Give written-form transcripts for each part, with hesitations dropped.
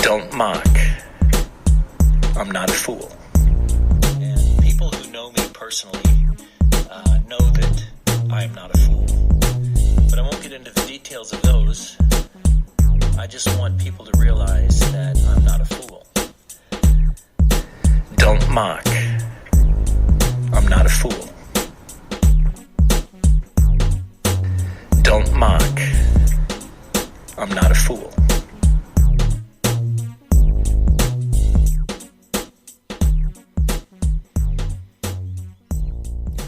Don't mock. I'm not a fool. And people who know me personally know that I am not a fool. But I won't get into the details of those. I just want people to realize that I'm not a fool. Don't mock. I'm not a fool. Don't mock. I'm not a fool.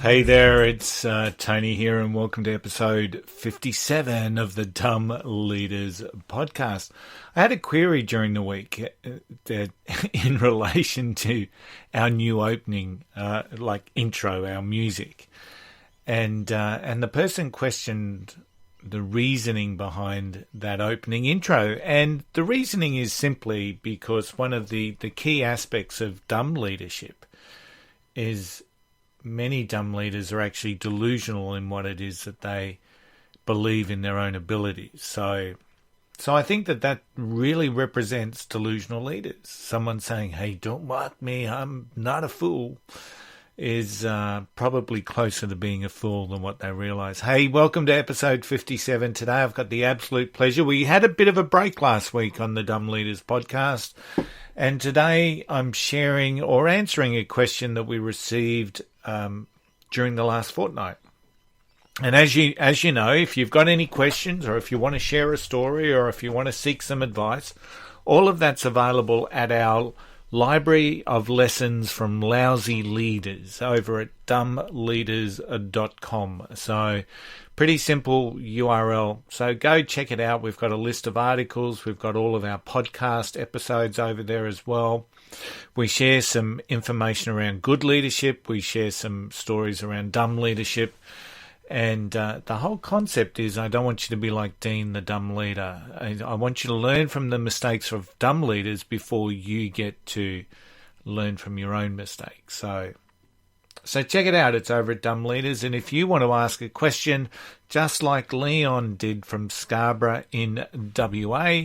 Hey there, it's Tony here, and welcome to episode 57 of the Dumb Leaders podcast. I had a query during the week that in relation to our new opening, intro, our music, and the person questioned the reasoning behind that opening intro, and the reasoning is simply because one of the key aspects of dumb leadership is many dumb leaders are actually delusional in what it is that they believe in their own abilities. So I think that really represents delusional leaders. Someone saying, hey, don't mock me, I'm not a fool, is probably closer to being a fool than what they realise. Hey, welcome to episode 57 today. I've got the absolute pleasure. We had a bit of a break last week on the Dumb Leaders podcast, and today I'm sharing or answering a question that we received during the last fortnight. And as you know, if you've got any questions, or if you want to share a story, or if you want to seek some advice, all of that's available at our library of lessons from lousy leaders over at dumbleaders.com. So pretty simple URL. So go check it out. We've got a list of articles. We've got all of our podcast episodes over there as well. We share some information around good leadership. We share some stories around dumb leadership. And the whole concept is, I don't want you to be like Dean, the dumb leader. I want you to learn from the mistakes of dumb leaders before you get to learn from your own mistakes. So check it out. It's over at Dumb Leaders. And if you want to ask a question, just like Leon did from Scarborough in WA,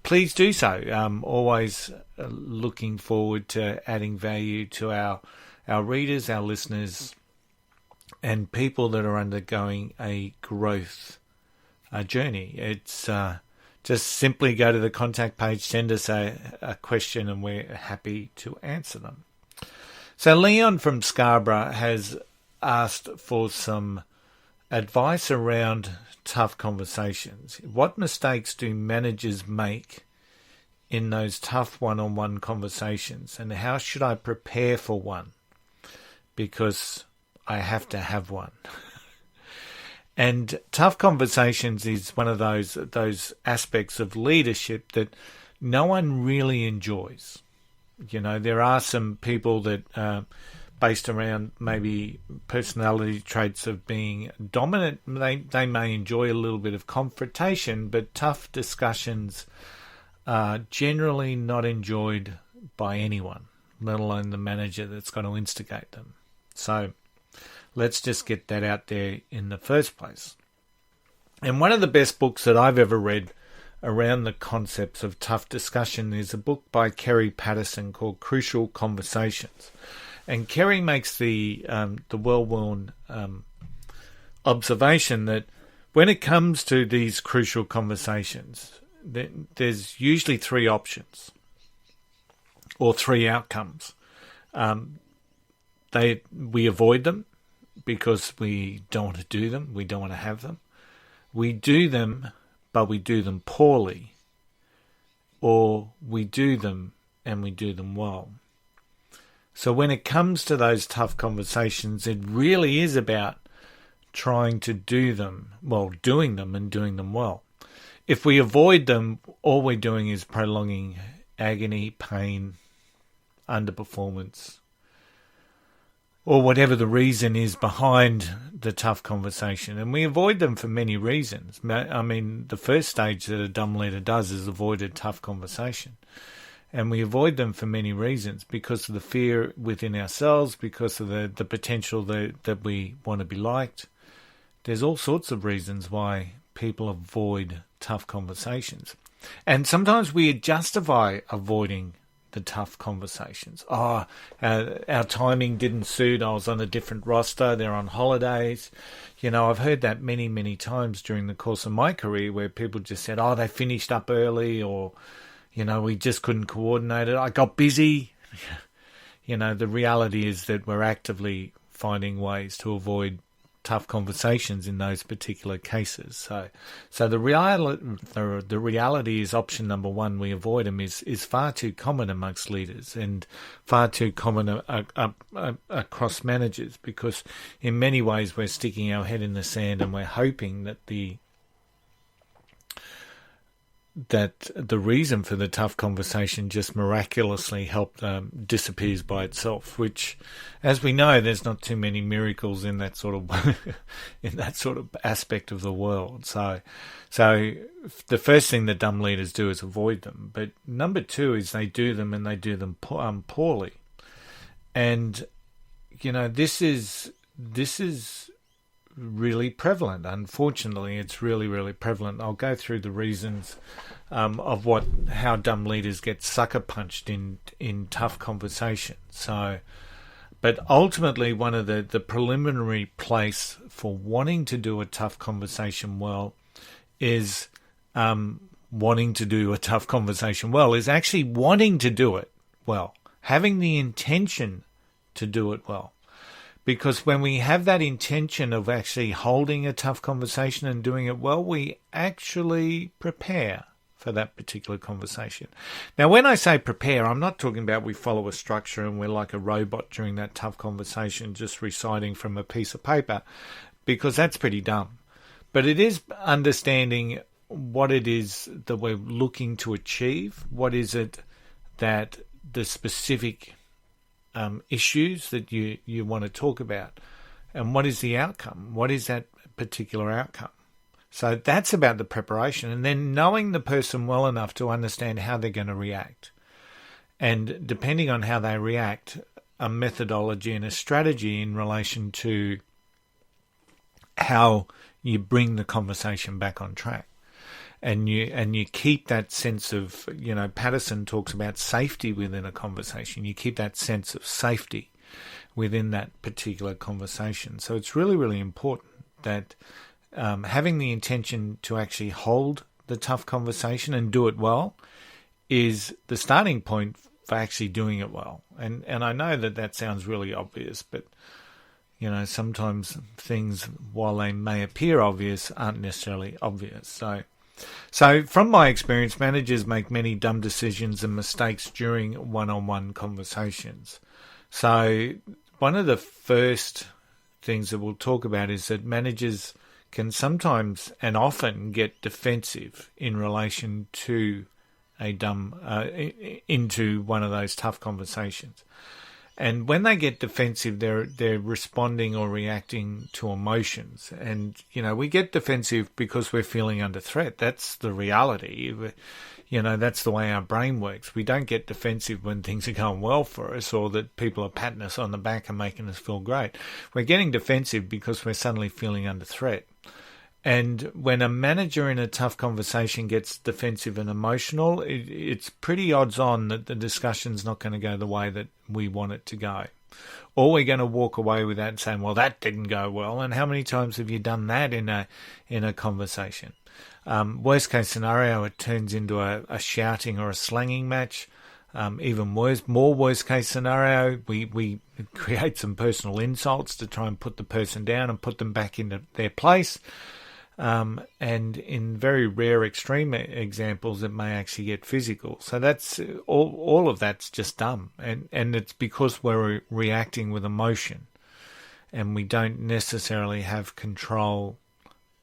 please do so. Always looking forward to adding value to our readers, our listeners, and people that are undergoing a growth journey. It's just simply go to the contact page, send us a question, and we're happy to answer them. So Leon from Scarborough has asked for some advice around tough conversations. What mistakes do managers make in those tough one-on-one conversations, and how should I prepare for one? Because I have to have one. And tough conversations is one of those aspects of leadership that no one really enjoys. You know, there are some people that, based around maybe personality traits of being dominant, they may enjoy a little bit of confrontation, but tough discussions are generally not enjoyed by anyone, let alone the manager that's going to instigate them. So let's just get that out there in the first place. And one of the best books that I've ever read around the concepts of tough discussion is a book by Kerry Patterson called Crucial Conversations. And Kerry makes the well-worn observation that when it comes to these crucial conversations, there's usually three options or three outcomes. We avoid them because we don't want to do them, we don't want to have them. We do them, but we do them poorly. Or we do them and we do them well. So when it comes to those tough conversations, it really is about trying to do them, doing them and doing them well. If we avoid them, all we're doing is prolonging agony, pain, underperformance, or whatever the reason is behind the tough conversation. And we avoid them for many reasons. I mean, the first stage that a dumb leader does is avoid a tough conversation. And we avoid them for many reasons, because of the fear within ourselves, because of the potential that we want to be liked. There's all sorts of reasons why people avoid tough conversations. And sometimes we justify avoiding the tough conversations. Our timing didn't suit. I was on a different roster. They're on holidays. I've heard that many, many times during the course of my career where people just said, they finished up early, or, we just couldn't coordinate it. I got busy. The reality is that we're actively finding ways to avoid tough conversations in those particular cases. So the reality is option number one, we avoid them, is far too common amongst leaders and far too common across managers, because in many ways we're sticking our head in the sand and we're hoping that the reason for the tough conversation just miraculously disappears by itself, which, as we know, there's not too many miracles in that sort of aspect of the world. So the first thing that dumb leaders do is avoid them. But number two is they do them, and they do them poorly. And this is really prevalent. Unfortunately, it's really, really prevalent. I'll go through the reasons of how dumb leaders get sucker punched in tough conversations. But ultimately, one of the preliminary place for wanting to do a tough conversation well is wanting to do a tough conversation well is actually wanting to do it well, having the intention to do it well. Because when we have that intention of actually holding a tough conversation and doing it well, we actually prepare for that particular conversation. Now, when I say prepare, I'm not talking about we follow a structure and we're like a robot during that tough conversation, just reciting from a piece of paper, because that's pretty dumb. But it is understanding what it is that we're looking to achieve. What is it that the specific issues that you want to talk about, and what is the outcome? What is that particular outcome? So that's about the preparation, and then knowing the person well enough to understand how they're going to react. And depending on how they react, a methodology and a strategy in relation to how you bring the conversation back on track. And you keep that sense of, Patterson talks about safety within a conversation. You keep that sense of safety within that particular conversation. So it's really, really important that having the intention to actually hold the tough conversation and do it well is the starting point for actually doing it well. And I know that sounds really obvious, but sometimes things, while they may appear obvious, aren't necessarily obvious. So from my experience, managers make many dumb decisions and mistakes during one-on-one conversations. So one of the first things that we'll talk about is that managers can sometimes and often get defensive in relation to into one of those tough conversations. And when they get defensive, they're responding or reacting to emotions. And, we get defensive because we're feeling under threat. That's the reality. That's the way our brain works. We don't get defensive when things are going well for us, or that people are patting us on the back and making us feel great. We're getting defensive because we're suddenly feeling under threat. And when a manager in a tough conversation gets defensive and emotional, it's pretty odds on that the discussion's not going to go the way that we want it to go. Or we're going to walk away with that and saying, well, that didn't go well. And how many times have you done that in a conversation? Worst case scenario, it turns into a shouting or a slanging match. Even more worst case scenario, we create some personal insults to try and put the person down and put them back into their place. And in very rare extreme examples, it may actually get physical. So that's all of that's just dumb. And it's because we're reacting with emotion, and we don't necessarily have control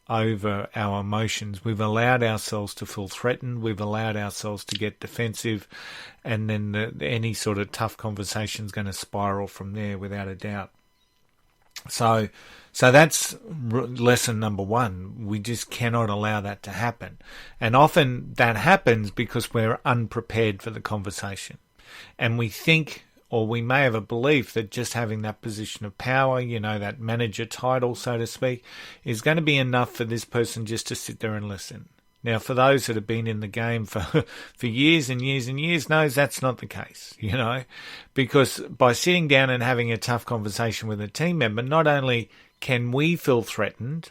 over our emotions. We've allowed ourselves to feel threatened. We've allowed ourselves to get defensive, and then any sort of tough conversation is going to spiral from there without a doubt. So that's lesson number one. We just cannot allow that to happen. And often that happens because we're unprepared for the conversation. And we think, or we may have a belief, that just having that position of power, that manager title, so to speak, is going to be enough for this person just to sit there and listen. Now, for those that have been in the game for years and years and years, knows that's not the case, because by sitting down and having a tough conversation with a team member, not only can we feel threatened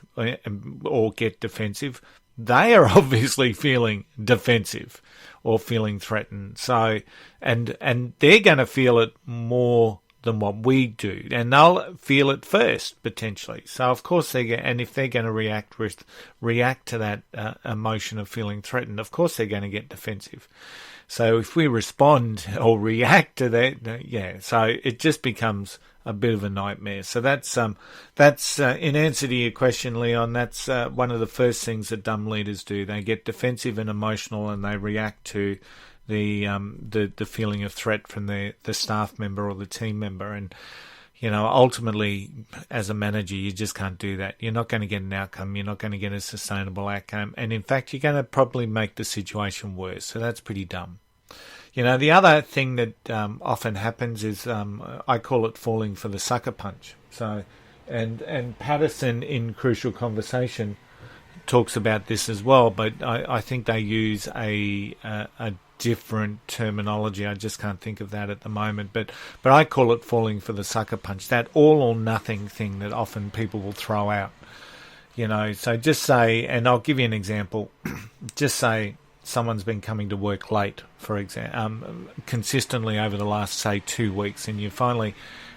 or get defensive, they are obviously feeling defensive or feeling threatened. So, and they're going to feel it more than what we do, and they'll feel it first potentially. So of course and if they're going to react to that emotion of feeling threatened, of course they're going to get defensive. So if we respond or react to that, so it just becomes a bit of a nightmare. So that's in answer to your question, Leon. That's one of the first things that dumb leaders do. They get defensive and emotional, and they react to the feeling of threat from the staff member or the team member. And ultimately, as a manager, you just can't do that. You're not going to get an outcome. You're not going to get a sustainable outcome, and in fact, you're going to probably make the situation worse. So that's pretty dumb. The other thing that often happens is I call it falling for the sucker punch. So, and Patterson in Crucial Conversation talks about this as well, but I think they use a different terminology. I just can't think of that at the moment, but I call it falling for the sucker punch, that all or nothing thing that often people will throw out. So just say, and I'll give you an example, just say someone's been coming to work late, for example, consistently over the last, say, 2 weeks, and you finally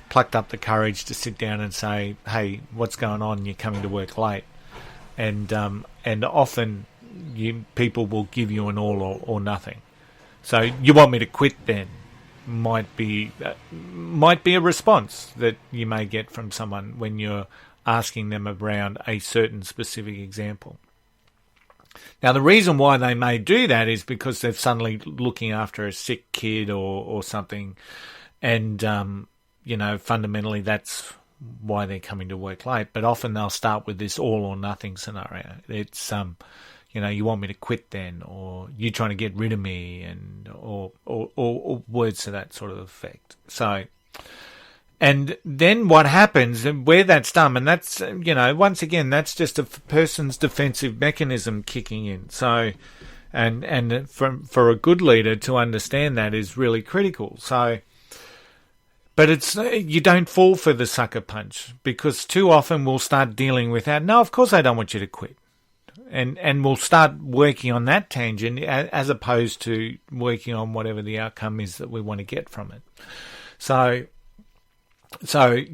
plucked up the courage to sit down and say, hey, what's going on? You're coming to work late. And often people will give you an all or nothing. So you want me to quit then? Might be a response that you may get from someone when you're asking them around a certain specific example. Now, the reason why they may do that is because they're suddenly looking after a sick kid or something, and fundamentally that's why they're coming to work late. But often they'll start with this all or nothing scenario. It's you want me to quit then, or you trying to get rid of me, and or words to that sort of effect. So, and then what happens, and where that's done, and that's once again, that's just a person's defensive mechanism kicking in. So, and for a good leader to understand that is really critical. So, but you don't fall for the sucker punch, because too often we'll start dealing with that. No, of course I don't want you to quit. And we'll start working on that tangent as opposed to working on whatever the outcome is that we want to get from it. So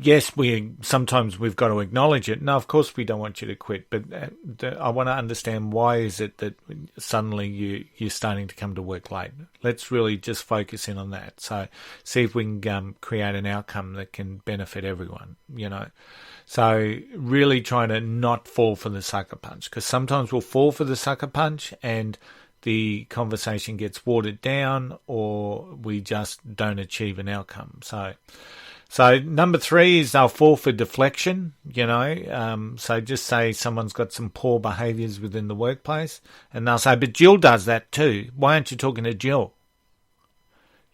yes, sometimes we've got to acknowledge it. No, of course we don't want you to quit, but I want to understand, why is it that suddenly you're starting to come to work late? Let's really just focus in on that. So see if we can create an outcome that can benefit everyone, So really trying to not fall for the sucker punch, because sometimes we'll fall for the sucker punch and the conversation gets watered down, or we just don't achieve an outcome. So number 3 is they'll fall for deflection, so just say someone's got some poor behaviours within the workplace, and they'll say, but Jill does that too. Why aren't you talking to Jill?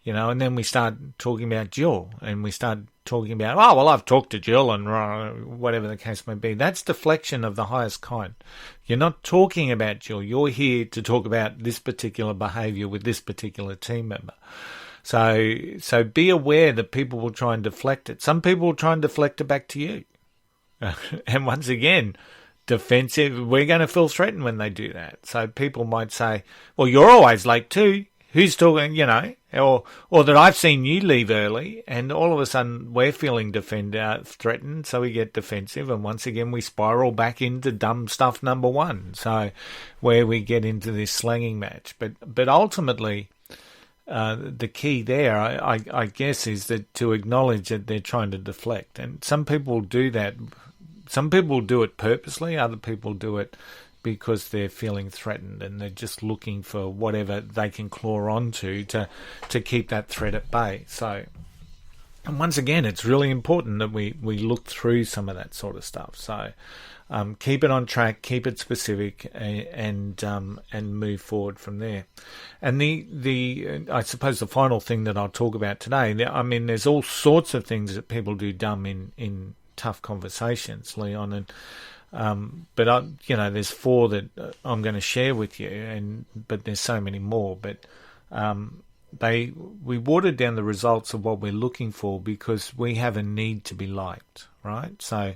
And then we start talking about Jill, and we start talking about, oh, well, I've talked to Jill, and whatever the case may be. That's deflection of the highest kind. You're not talking about Jill. You're here to talk about this particular behaviour with this particular team member. So be aware that people will try and deflect it. Some people will try and deflect it back to you. And once again, defensive, we're going to feel threatened when they do that. So people might say, well, you're always late too. Who's talking, or that I've seen you leave early, and all of a sudden we're feeling threatened, so we get defensive, and once again we spiral back into dumb stuff number 1. So where we get into this slanging match. But ultimately, the key there, I guess, is that to acknowledge that they're trying to deflect. And some people do that. Some people do it purposely. Other people do it because they're feeling threatened, and they're just looking for whatever they can claw onto to keep that threat at bay. So, and once again, it's really important that we look through some of that sort of stuff. So keep it on track, keep it specific, and move forward from there. And I suppose the final thing that I'll talk about today, there's all sorts of things that people do dumb in tough conversations, Leon, and But there's 4 that I'm going to share with you, but there's so many more. But we watered down the results of what we're looking for because we have a need to be liked, right? So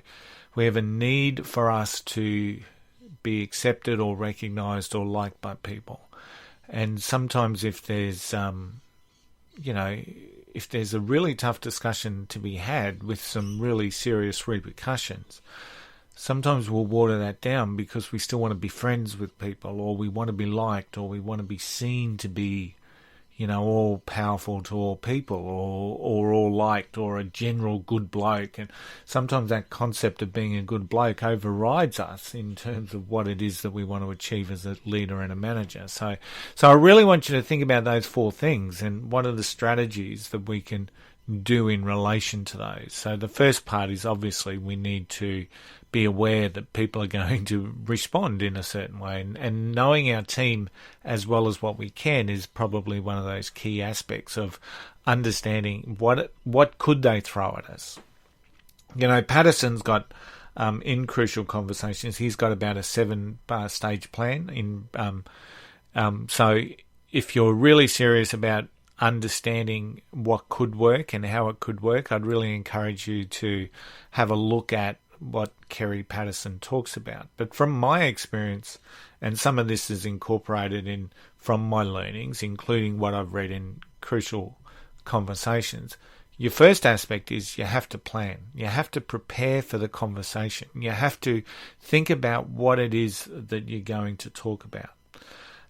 we have a need for us to be accepted or recognised or liked by people. And sometimes if there's if there's a really tough discussion to be had with some really serious repercussions, sometimes we'll water that down because we still want to be friends with people, or we want to be liked, or we want to be seen to be, all powerful to all people, or all liked, or a general good bloke. And sometimes that concept of being a good bloke overrides us in terms of what it is that we want to achieve as a leader and a manager. So I really want you to think about those 4 things and what are the strategies that we can do in relation to those. So the first part is obviously we need to be aware that people are going to respond in a certain way, and knowing our team as well as what we can is probably one of those key aspects of understanding what could they throw at us. Patterson's got in Crucial Conversations, he's got about a 7-stage plan. So if you're really serious about understanding what could work and how it could work, I'd really encourage you to have a look at what Kerry Patterson talks about. But from my experience, and some of this is incorporated in from my learnings, including what I've read in Crucial Conversations, your first aspect is you have to plan. You have to prepare for the conversation. You have to think about what it is that you're going to talk about.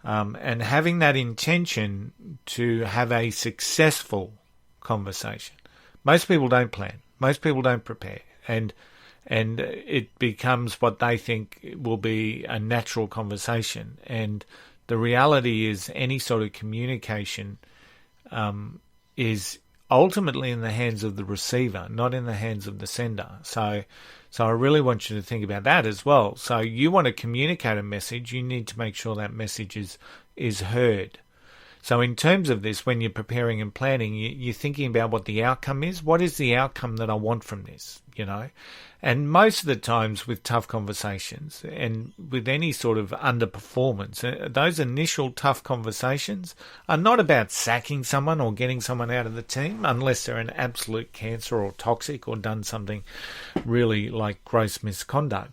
And having that intention to have a successful conversation. Most people don't plan. Most people don't prepare. And it becomes what they think will be a natural conversation. And the reality is any sort of communication is ultimately in the hands of the receiver, not in the hands of the sender. So I really want you to think about that as well. So you want to communicate a message, you need to make sure that message is heard. So in terms of this, when you're preparing and planning, you're thinking about what the outcome is. What is the outcome that I want from this, And most of the times with tough conversations and with any sort of underperformance, those initial tough conversations are not about sacking someone or getting someone out of the team unless they're an absolute cancer or toxic or done something really like gross misconduct.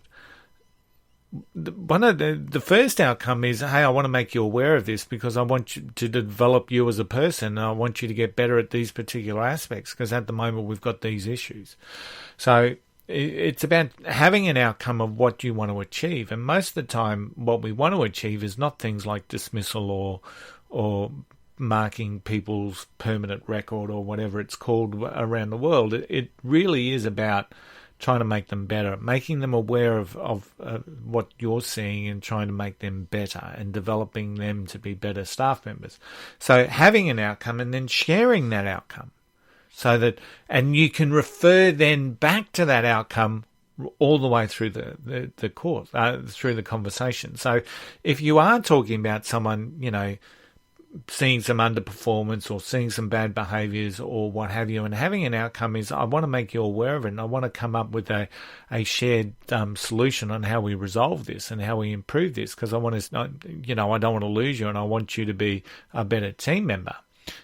One of the first outcome is, hey, I want to make you aware of this because I want you to develop you as a person. And I want you to get better at these particular aspects because at the moment we've got these issues. So it's about having an outcome of what you want to achieve. And most of the time what we want to achieve is not things like dismissal or marking people's permanent record or whatever it's called around the world. It really is about trying to make them better, making them aware of what you're seeing and trying to make them better and developing them to be better staff members. So having an outcome and then sharing that outcome so that, and you can refer then back to that outcome all the way through the course, through the conversation. So if you are talking about someone, seeing some underperformance or seeing some bad behaviours or what have you, and having an outcome is I want to make you aware of it and I want to come up with a shared solution on how we resolve this and how we improve this because I want to, I don't want to lose you and I want you to be a better team member.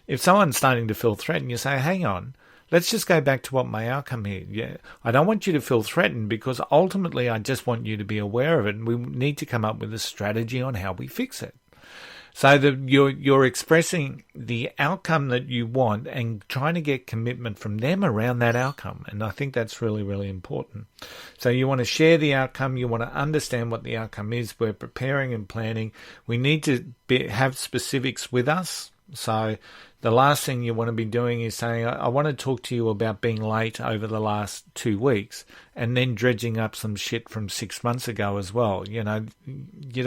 If someone's starting to feel threatened, you say, hang on, let's just go back to what my outcome here. Yeah, I don't want you to feel threatened because ultimately I just want you to be aware of it and we need to come up with a strategy on how we fix it. So that you're expressing the outcome that you want and trying to get commitment from them around that outcome. And I think that's really, really important. So you want to share the outcome. You want to understand what the outcome is. We're preparing and planning. We need to have specifics with us. So the last thing you want to be doing is saying, I want to talk to you about being late over the last 2 weeks and then dredging up some shit from 6 months ago as well. You don't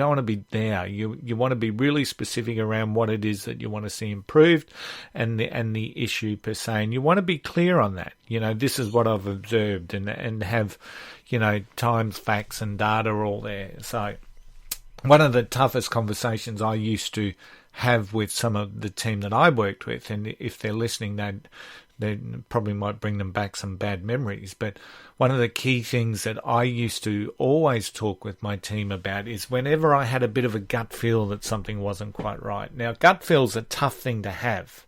want to be there. You want to be really specific around what it is that you want to see improved and the issue per se. And you want to be clear on that. This is what I've observed and have, times, facts and data all there. So one of the toughest conversations I used to have with some of the team that I worked with, and if they're listening, They probably might bring them back some bad memories. But one of the key things that I used to always talk with my team about is whenever I had a bit of a gut feel that something wasn't quite right. Now, gut feel's a tough thing to have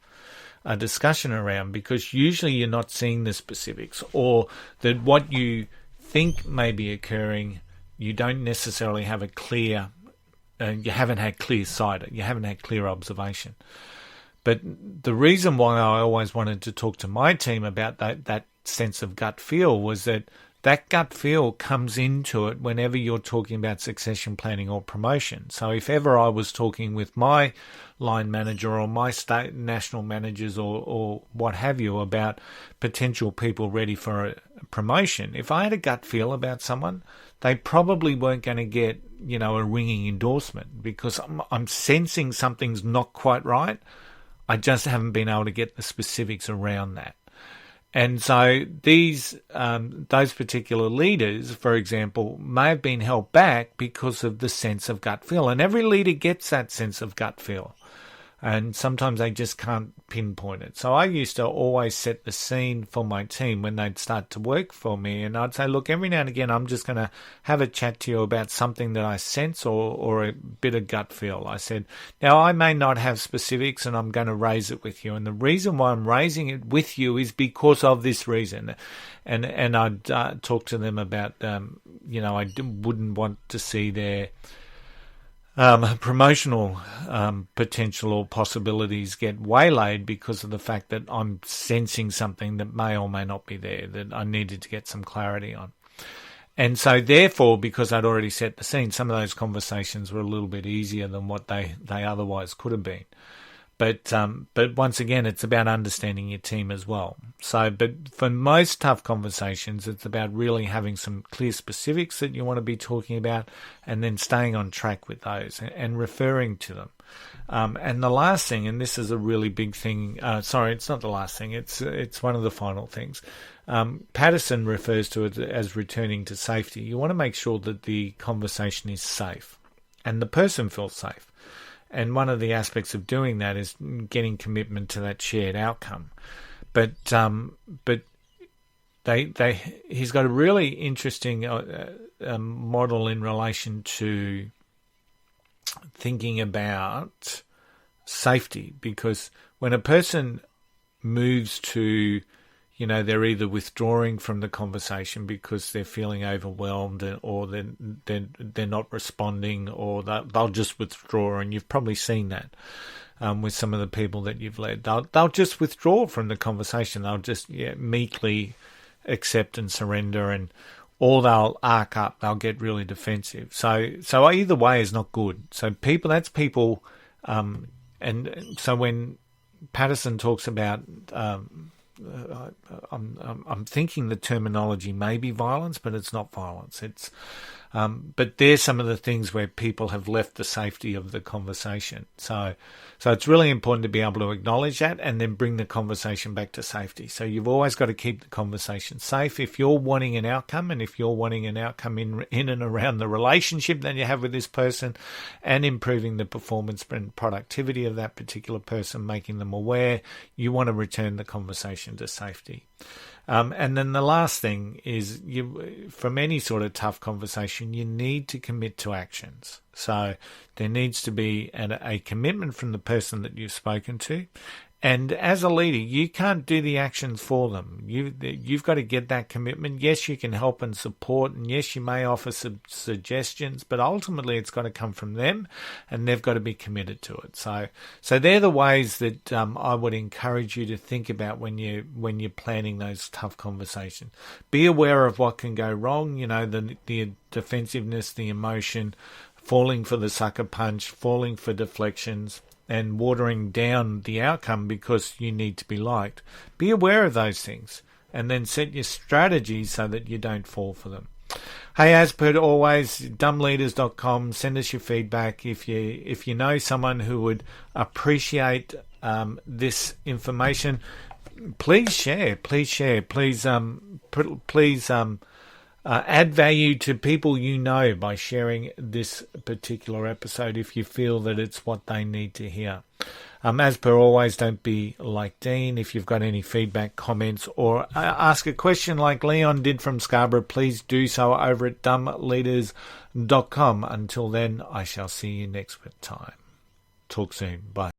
a discussion around, because usually you're not seeing the specifics, or that what you think may be occurring, you don't necessarily have a clear, you haven't had clear sight, you haven't had clear observation. But the reason why I always wanted to talk to my team about that sense of gut feel was that gut feel comes into it whenever you're talking about succession planning or promotion. So if ever I was talking with my line manager or my state national managers or what have you about potential people ready for a promotion, if I had a gut feel about someone, they probably weren't going to get, a ringing endorsement, because I'm sensing something's not quite right. I just haven't been able to get the specifics around that. And so those particular leaders, for example, may have been held back because of the sense of gut feel. And every leader gets that sense of gut feel. And sometimes they just can't pinpoint it. So I used to always set the scene for my team when they'd start to work for me. And I'd say, look, every now and again, I'm just going to have a chat to you about something that I sense or a bit of gut feel. I said, now I may not have specifics and I'm going to raise it with you. And the reason why I'm raising it with you is because of this reason. And I'd talk to them about, I wouldn't want to see their promotional potential or possibilities get waylaid because of the fact that I'm sensing something that may or may not be there that I needed to get some clarity on. And so therefore, because I'd already set the scene, some of those conversations were a little bit easier than what they otherwise could have been. But once again, it's about understanding your team as well. So, but for most tough conversations, it's about really having some clear specifics that you want to be talking about, and then staying on track with those and referring to them. And the last thing, and this is a really big thing. Sorry, it's not the last thing. It's one of the final things. Patterson refers to it as returning to safety. You want to make sure that the conversation is safe, and the person feels safe. And one of the aspects of doing that is getting commitment to that shared outcome. But he's got a really interesting model in relation to thinking about safety, because when a person moves to, they're either withdrawing from the conversation because they're feeling overwhelmed, or they're not responding, or they'll just withdraw. And you've probably seen that with some of the people that you've led. They'll just withdraw from the conversation. They'll just meekly accept and surrender, or they'll arc up. They'll get really defensive. So either way is not good. So that's people. And so when Patterson talks about I'm thinking the terminology may be violence, but it's not violence. But there's some of the things where people have left the safety of the conversation. So it's really important to be able to acknowledge that and then bring the conversation back to safety. So you've always got to keep the conversation safe. If you're wanting an outcome, and if you're wanting an outcome in and around the relationship that you have with this person, and improving the performance and productivity of that particular person, making them aware, you want to return the conversation to safety. And then the last thing is, from any sort of tough conversation, you need to commit to actions. So there needs to be a commitment from the person that you've spoken to. And as a leader, you can't do the actions for them. You've got to get that commitment. Yes, you can help and support, and yes, you may offer some suggestions, but ultimately it's got to come from them, and they've got to be committed to it. So they're the ways that I would encourage you to think about when you're planning those tough conversations. Be aware of what can go wrong. The defensiveness, the emotion, falling for the sucker punch, falling for deflections, and watering down the outcome because you need to be liked. Be aware of those things, and then set your strategies so that you don't fall for them. Hey, as per always, dumbleaders.com. Send us your feedback. If you know someone who would appreciate this information, please share. Please add value to people you know by sharing this particular episode if you feel that it's what they need to hear. As per always, don't be like Dean. If you've got any feedback, comments, or ask a question like Leon did from Scarborough, please do so over at dumbleaders.com. Until then, I shall see you next time. Talk soon. Bye.